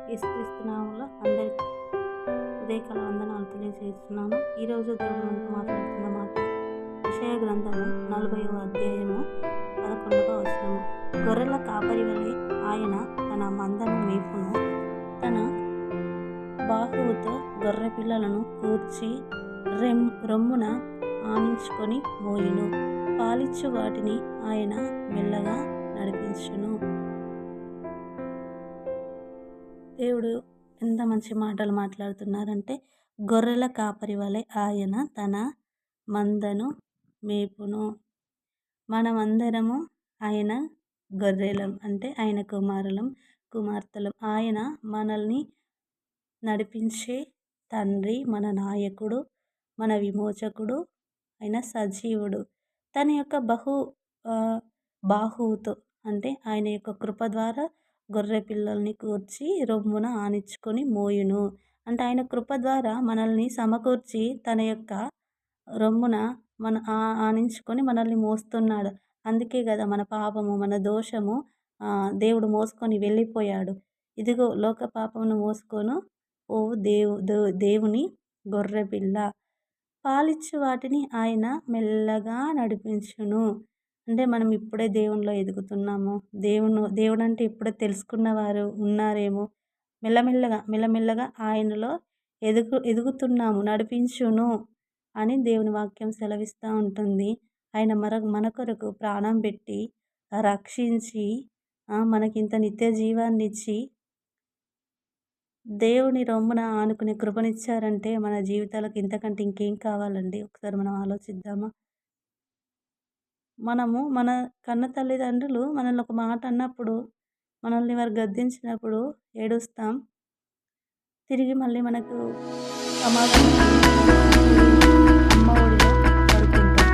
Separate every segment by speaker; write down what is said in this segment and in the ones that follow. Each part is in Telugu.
Speaker 1: యేసుక్రీస్తు నామములో అందరికీ ఉదయకాల వందనాలు తెలియజేస్తున్నాను. ఈరోజు దేవుడు మనతో మాట్లాడుతున్న మాట యెషయా గ్రంథము 40వ అధ్యాయము 11వ వచనము. గొర్రెల కాపరి వలె ఆయన తన మందను మేపును, తన బాహువుతో గొర్రె పిల్లలను కూర్చి రొమ్మున ఆనించుకొని మోయును, పాలిచ్చు వాటిని ఆయన మెల్లగా నడిపించును. దేవుడు ఎంత మంచి మాటలు మాట్లాడుతున్నారంటే, గొర్రెల కాపరి వలె ఆయన తన మందను మేపును. మనమందరము ఆయన గొర్రెలం, అంటే ఆయన కుమార్తెలం. ఆయన మనల్ని నడిపించే తండ్రి, మన నాయకుడు, మన విమోచకుడు, ఆయన సజీవుడు. తన యొక్క బాహువుతో, అంటే ఆయన యొక్క కృప ద్వారా గొర్రె పిల్లల్ని కూర్చి రొమ్మున ఆనించుకొని మోయును. అంటే ఆయన కృప ద్వారా మనల్ని సమకూర్చి తన యొక్క రొమ్మున ఆనించుకొని మనల్ని మోస్తున్నాడు. అందుకే కదా మన పాపము, మన దోషము దేవుడు మోసుకొని వెళ్ళిపోయాడు. ఇదిగో లోక పాపమును మోసుకొను ఓ దేవుని గొర్రె పిల్ల, పాలిచ్చు వాటిని ఆయన మెల్లగా నడిపించును. అంటే మనం ఇప్పుడే దేవునిలో ఎదుగుతున్నాము. దేవుడు అంటే ఇప్పుడే తెలుసుకున్న వారు ఉన్నారేమో. మెల్లమెల్లగా ఆయనలో ఎదుగుతున్నాము. నడిపించును అని దేవుని వాక్యం సెలవిస్తూ ఉంటుంది. ఆయన మన కొరకు ప్రాణం పెట్టి రక్షించి మనకింత నిత్య జీవాన్ని ఇచ్చి దేవుని రొమ్మున ఆనుకునే కృపనిచ్చారంటే మన జీవితాలకు ఇంతకంటే ఇంకేం కావాలండి? ఒకసారి మనం ఆలోచిద్దామా? మన కన్న తల్లిదండ్రులు మనల్ని ఒక మాట అన్నప్పుడు, మనల్ని వారు గద్దించినప్పుడు ఏడుస్తాం. తిరిగి మళ్ళీ మనకు సమాధానం అమ్మ ఒడిలో పడుకుంటాం.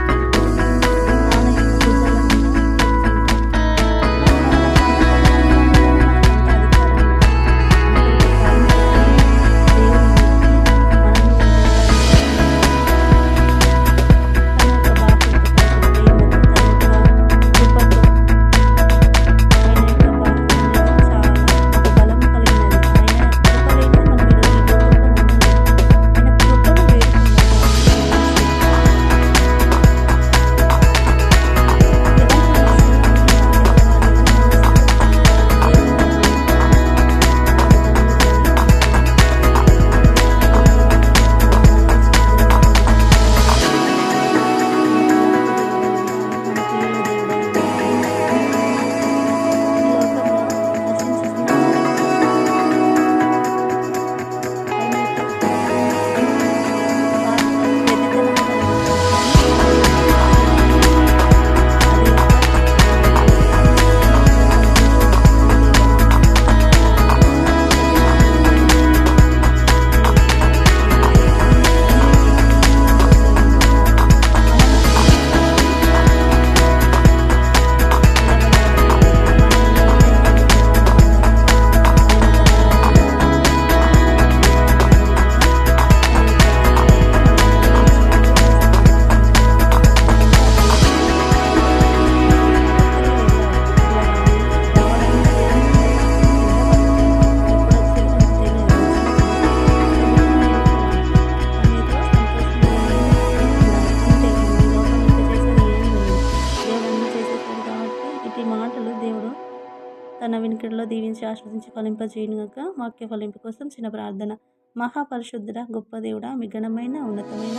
Speaker 1: దేవుడు తన వినికిడిలో దీవించి ఆస్వాదించి ఫలింపజేయునుగాక. వాక్య ఫలింపు కోసం చిన్న ప్రార్థన. మహాపరిశుద్ధుడా, గొప్ప దేవుడా, మీ ఘనమైన ఉన్నతమైన